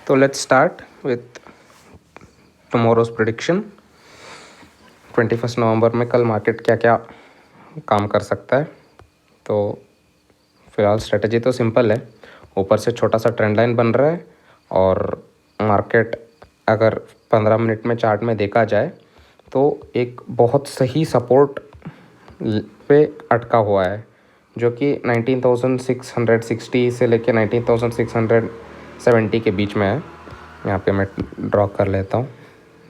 तो let's start with tomorrow's prediction. 21 नवंबर में कल मार्केट क्या क्या काम कर सकता है। तो फिलहाल स्ट्रेटजी तो सिंपल है, ऊपर से छोटा सा ट्रेंड लाइन बन रहा है और मार्केट अगर 15 मिनट में चार्ट में देखा जाए तो एक बहुत सही सपोर्ट पे अटका हुआ है, जो कि 19,660 से लेके 19,670 के बीच में है। यहाँ पे मैं ड्रॉ कर लेता हूँ।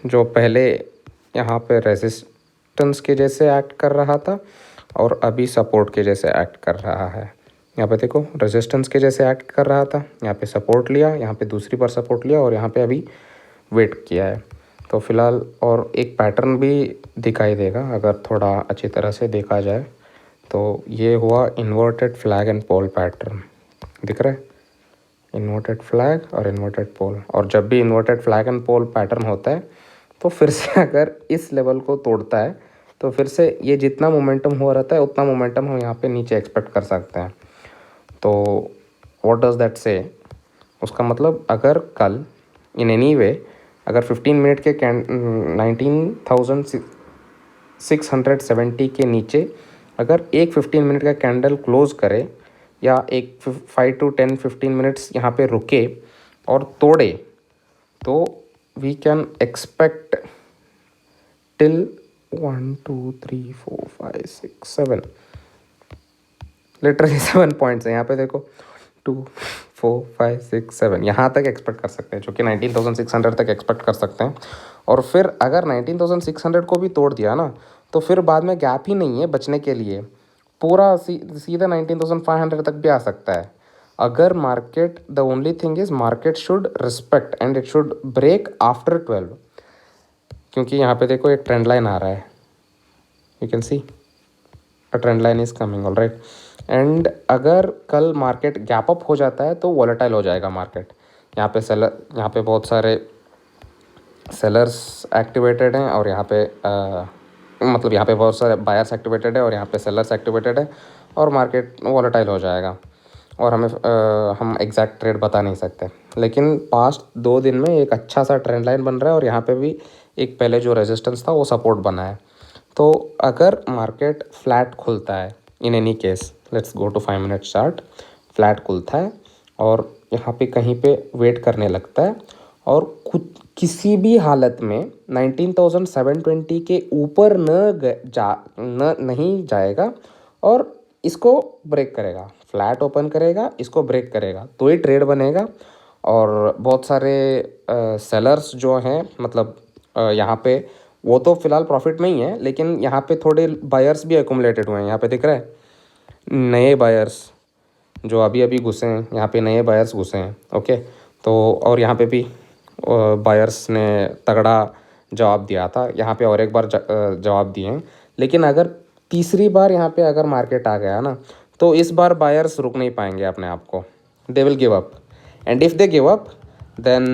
जो पहले यहाँ पे रेजिस्टेंस के जैसे एक्ट कर रहा था और अभी सपोर्ट के जैसे एक्ट कर रहा है। यहाँ पे देखो, रेजिस्टेंस के जैसे एक्ट कर रहा था, यहाँ पे सपोर्ट लिया, यहाँ पे दूसरी बार सपोर्ट लिया और यहाँ पे अभी वेट किया है। तो फिलहाल और एक पैटर्न भी दिखाई देगा अगर थोड़ा अच्छी तरह से देखा जाए तो ये हुआ inverted flag and pole pattern. दिख रहा है, इन्वर्टेड फ्लैग और इन्वर्टेड पोल। और जब भी inverted flag and pole pattern होता है तो फिर से अगर इस लेवल को तोड़ता है तो फिर से ये जितना मोमेंटम हुआ रहता है उतना मोमेंटम हम यहाँ पे नीचे एक्सपेक्ट कर सकते हैं। तो व्हाट डज दैट से? उसका मतलब अगर कल इन एनी वे अगर 15 मिनट के 19,670 के नीचे अगर एक 15 मिनट का कैंडल क्लोज करे या एक 5 to 10 15 मिनट्स यहाँ पे रुके और तोड़े तो we can expect till 1 2 3 4 5 6 7 literally 7 points हैं यहाँ पे। देखो 2 4 5 6 7 यहाँ तक एक्सपेक्ट कर सकते हैं, जो कि 19,600 तक एक्सपेक्ट कर सकते हैं। और फिर अगर 19,600 को भी तोड़ दिया ना तो फिर बाद में गैप ही नहीं है बचने के लिए, पूरा सीधा 19,500 तक भी आ सकता है। अगर market, the only thing is market should respect and it should break after 12, क्योंकि यहाँ पे देखो एक ट्रेंड लाइन आ रहा है, you can see a trend line is coming all right. And अगर कल मार्केट गैप अप हो जाता है तो वॉलेटाइल हो जाएगा मार्केट। यहाँ पे यहाँ पे बहुत सारे सेलर्स एक्टिवेटेड हैं और यहाँ पे मतलब यहाँ पे बहुत सारे बायर्स एक्टिवेटेड है और यहाँ पे सेलर्स एक्टिवेटेड है और मार्केट वॉलेटाइल हो जाएगा। और हम एग्जैक्ट ट्रेड बता नहीं सकते, लेकिन पास्ट 2 दिन में एक अच्छा सा ट्रेंड लाइन बन रहा है और यहाँ पे भी एक पहले जो रेजिस्टेंस था वो सपोर्ट बना है। तो अगर मार्केट फ्लैट खुलता है, in any case let's go to 5 minute chart, flat खुलता है और यहाँ पे कहीं पे वेट करने लगता है और खुद किसी भी हालत में 19,720 के ऊपर नहीं जाएगा और इसको ब्रेक करेगा, फ्लैट ओपन करेगा, इसको ब्रेक करेगा तो ही ट्रेड बनेगा। और बहुत सारे सेलर्स जो हैं, मतलब यहाँ पे वो तो फिलहाल प्रॉफिट में ही है, लेकिन यहाँ पे थोड़े बायर्स भी एक्यूमुलेटेड हुए हैं। यहाँ पे दिख रहा है नए बायर्स जो अभी अभी घुसे हैं, यहाँ पे नए बायर्स घुसे हैं। ओके, तो और यहाँ पे भी बायर्स ने तगड़ा जवाब दिया था, यहाँ पे और एक बार जवाब दिए हैं। लेकिन अगर तीसरी बार यहाँ पे अगर मार्केट आ गया ना तो इस बार बायर्स रुक नहीं पाएंगे अपने आप को, they will give up. And if they give up then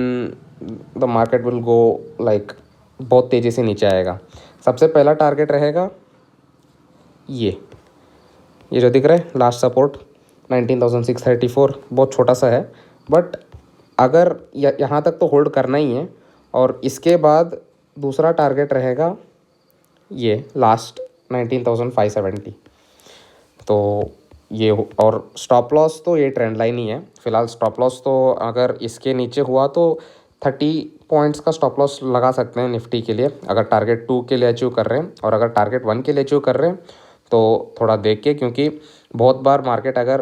the market will go like बहुत तेज़ी से नीचे आएगा। सबसे पहला टारगेट रहेगा ये जो दिख रहा है लास्ट सपोर्ट 19,634, बहुत छोटा सा है बट अगर यहाँ तक तो होल्ड करना ही है। और इसके बाद दूसरा टारगेट रहेगा ये लास्ट 19,570। तो ये और स्टॉप लॉस तो ये ट्रेंड लाइन ही है फिलहाल। स्टॉप लॉस तो अगर इसके नीचे हुआ तो 30 पॉइंट्स का स्टॉप लॉस लगा सकते हैं निफ्टी के लिए, अगर टारगेट 2 के लिए अचीव कर रहे हैं। और अगर टारगेट 1 के लिए अचीव कर रहे हैं तो थोड़ा देख के, क्योंकि बहुत बार मार्केट अगर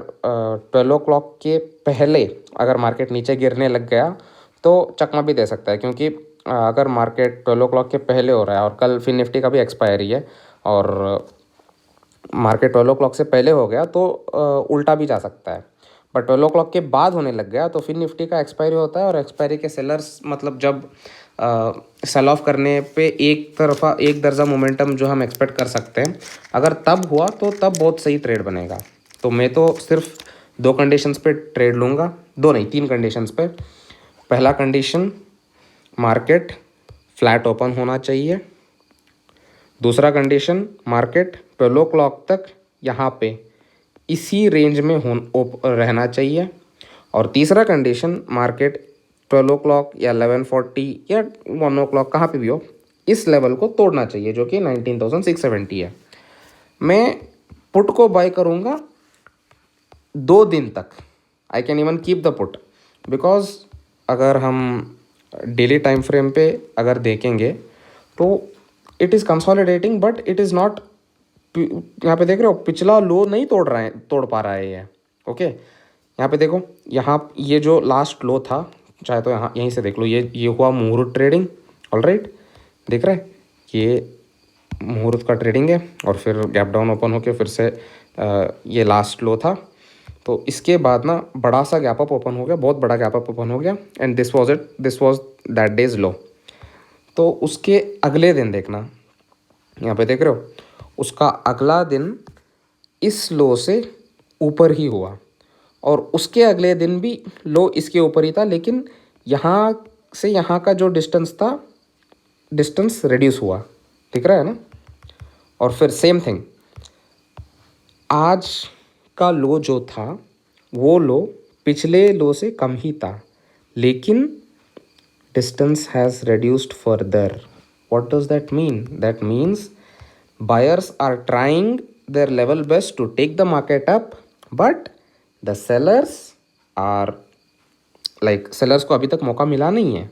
12 o'clock के पहले अगर मार्केट नीचे गिरने लग गया तो चकमा भी दे सकता है। क्योंकि अगर मार्केट 12 o'clock के पहले हो रहा है और कल फिर निफ्टी का भी एक्सपायरी है और मार्केट 12 o'clock से पहले हो गया तो उल्टा भी जा सकता है। बट 12 o'clock के बाद होने लग गया तो फिर निफ्टी का एक्सपायरी होता है और एक्सपायरी के सेलर्स मतलब जब सेल ऑफ करने पे एक तरफा एक दर्जा मोमेंटम जो हम एक्सपेक्ट कर सकते हैं, अगर तब हुआ तो तब बहुत सही ट्रेड बनेगा। तो मैं तो सिर्फ 2 कंडीशंस पे ट्रेड लूँगा, 2 नहीं 3 कंडीशंस पे। पहला कंडीशन, मार्केट फ्लैट ओपन होना चाहिए। दूसरा कंडीशन, मार्केट 12 o'clock तक यहाँ पे इसी रेंज में रहना चाहिए। और तीसरा कंडीशन, मार्केट 12 o'clock या 11:40 या 1 o'clock, कहाँ पे भी हो, इस लेवल को तोड़ना चाहिए जो कि 19,670 है। मैं पुट को बाय करूँगा 2 दिन तक। I can even keep the put, because अगर हम डेली टाइम फ्रेम पे अगर देखेंगे तो it is consolidating, but it is not, यहाँ पे देख रहे हो पिछला लो नहीं तोड़ पा रहा है ये। ओके, यहाँ पे देखो, यहाँ ये जो लास्ट लो था, चाहे तो यहाँ यहीं से देख लो, ये हुआ मुहूर्त ट्रेडिंग। ऑलराइट, देख रहे हैं ये मुहूर्त का ट्रेडिंग है, और फिर गैप डाउन ओपन होके फिर से ये लास्ट लो था। तो इसके बाद ना बड़ा सा गैप अप ओपन हो गया, बहुत बड़ा गैप अप ओपन हो गया, and this was that days low. तो उसके अगले दिन देखना, यहाँ पे देख रहे हो, उसका अगला दिन इस लो से ऊपर ही हुआ, और उसके अगले दिन भी लो इसके ऊपर ही था, लेकिन यहाँ से यहाँ का जो डिस्टेंस था, डिस्टेंस रिड्यूस हुआ, दिख रहा है ना। और फिर सेम थिंग, आज का लो जो था वो लो पिछले लो से कम ही था, लेकिन distance has reduced further. What does that mean? That means buyers are trying their level best to take the market up, but the sellers are like, sellers को अभी तक मौका मिला नहीं है।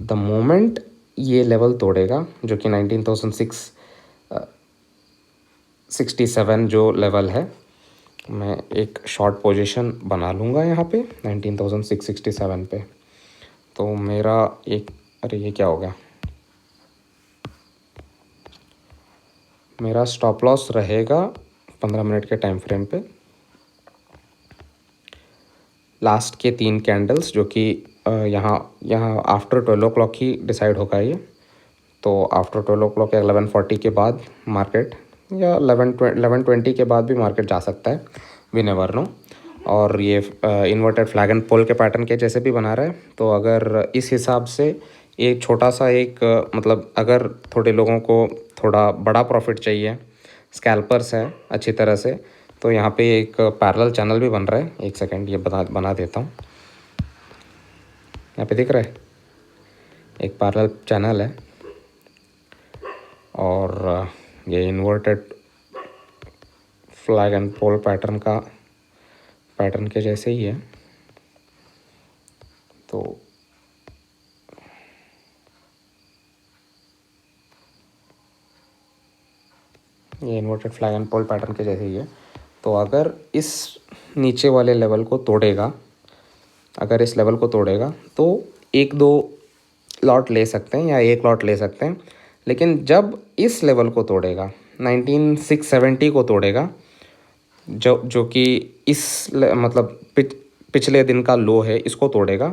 द मोमेंट ये लेवल तोड़ेगा जो कि 19,667 जो लेवल है, मैं एक शॉर्ट पोजीशन बना लूँगा यहाँ पे 19,667 पे। तो मेरा एक, अरे ये क्या हो गया, मेरा स्टॉप लॉस रहेगा 15 मिनट के टाइम फ्रेम पे, लास्ट के 3 कैंडल्स जो कि यहाँ आफ्टर 12 o'clock ही डिसाइड होगा ये। तो आफ्टर 12 o'clock या 11:40 के बाद मार्केट, या 11:20 के बाद भी मार्केट जा सकता है, वी नेवर नो। और ये इन्वर्टेड फ्लैग एंड पोल के पैटर्न के जैसे भी बना रहा है। तो अगर इस हिसाब से एक छोटा सा एक मतलब अगर थोड़े लोगों को थोड़ा बड़ा प्रॉफिट चाहिए, स्कैल्पर्स है अच्छी तरह से, तो यहाँ पे एक पैरेलल चैनल भी बन रहा है। एक सेकंड, ये बना देता हूँ। यहाँ पे दिख रहा है एक पैरेलल चैनल है, और ये inverted flag and pole pattern के जैसे ही है। तो ये inverted flag and pole pattern के जैसे ही है। तो अगर इस नीचे वाले लेवल को तोड़ेगा, अगर इस लेवल को तोड़ेगा तो 1-2 लॉट ले सकते हैं या 1 लॉट ले सकते हैं। लेकिन जब इस लेवल को तोड़ेगा, 19,670 को तोड़ेगा, जो कि इस मतलब पिछले दिन का लो है, इसको तोड़ेगा,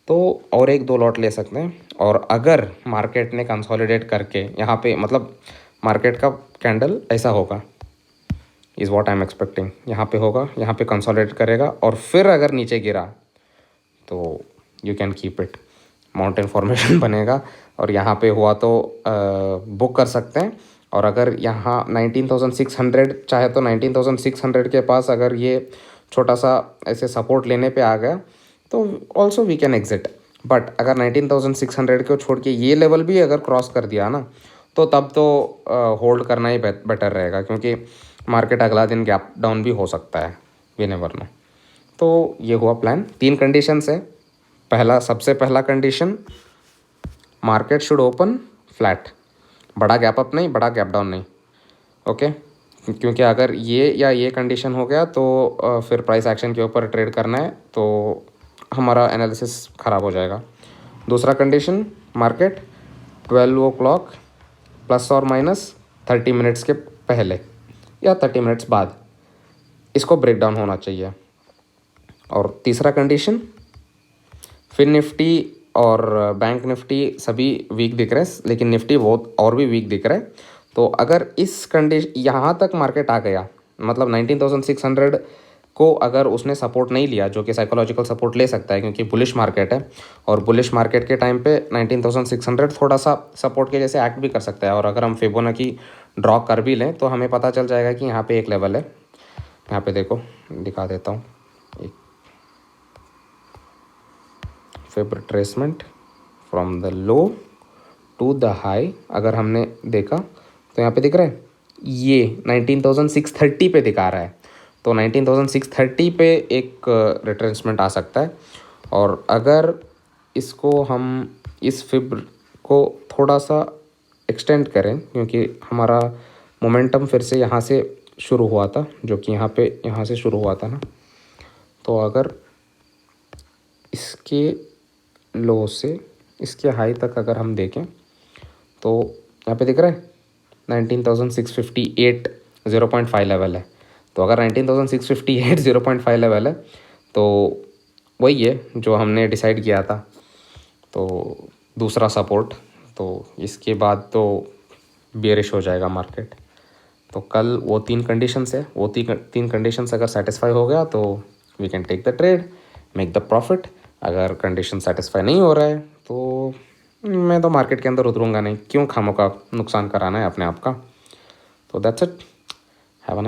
तो और 1-2 लॉट ले सकते हैं। और अगर मार्केट ने कंसोलिडेट करके यहाँ पे, मतलब मार्केट का कैंडल ऐसा होगा, is what I am expecting, यहाँ पे होगा, यहाँ पे कंसोलिडेट करेगा, और फिर अगर नीचे गिरा तो you can keep it, mountain formation बनेगा, और यहाँ पे हुआ तो बुक कर सकते हैं। और अगर यहाँ 19,600 चाहे तो 19,600 के पास अगर ये छोटा सा ऐसे सपोर्ट लेने पे आ गया तो also we can exit. But अगर 19,600 को छोड़ के ये लेवल भी अगर क्रॉस कर दिया ना, तो तब तो होल्ड करना ही बेटर रहेगा, क्योंकि मार्केट अगला दिन गैप डाउन भी हो सकता है, वी नेवर नो। तो ये हुआ प्लान। 3 कंडीशंस है। सबसे पहला condition, market should open flat, बड़ा गैप अप नहीं, बड़ा गैप डाउन नहीं। ओके, क्योंकि अगर ये कंडीशन हो गया तो फिर प्राइस एक्शन के ऊपर ट्रेड करना है तो हमारा एनालिसिस ख़राब हो जाएगा। दूसरा कंडीशन, मार्केट 12 o'clock ±30 मिनट्स के पहले या 30 मिनट्स बाद इसको ब्रेक डाउन होना चाहिए। और तीसरा कंडीशन, फिर निफ्टी और बैंक निफ्टी सभी वीक दिख रहे हैं, लेकिन निफ्टी बहुत और भी वीक दिख रहा है। तो अगर इस कंडीशन यहाँ तक मार्केट आ गया, मतलब 19,600 को अगर उसने सपोर्ट नहीं लिया, जो कि साइकोलॉजिकल सपोर्ट ले सकता है क्योंकि बुलिश मार्केट है, और बुलिश मार्केट के टाइम पे 19,600 थोड़ा सा सपोर्ट के जैसे एक्ट भी कर सकता है। और अगर हम फिबोनाची ड्रॉ कर भी लें तो हमें पता चल जाएगा कि यहाँ पे एक लेवल है, यहाँ पे देखो दिखा देता हूँ, fib retracement from the low to the high अगर हमने देखा तो यहाँ पे दिख रहा है ये 19,630 पे दिखा रहा है, तो 19,630 पे एक रिट्रेसमेंट आ सकता है। और अगर इसको हम इस फिब को थोड़ा सा एक्सटेंड करें, क्योंकि हमारा मोमेंटम फिर से यहाँ से शुरू हुआ था, जो कि यहाँ से शुरू हुआ था ना, तो अगर इसके लो से इसके हाई तक अगर हम देखें तो यहाँ पे दिख रहा है 19,658 0.5 लेवल है। तो अगर 19,658 0.5 लेवल है तो वही है जो हमने डिसाइड किया था, तो दूसरा सपोर्ट। तो इसके बाद तो बेयरिश हो जाएगा मार्केट। तो कल वो 3 कंडीशंस है, वो तीन कंडीशंस अगर सेटिस्फाई हो गया तो we can take the trade, make the profit. अगर कंडीशन सेटिस्फाई नहीं हो रहा है तो मैं तो मार्केट के अंदर उतरूँगा नहीं, क्यों खामों का नुकसान कराना है अपने आप का। तो that's it, have a nice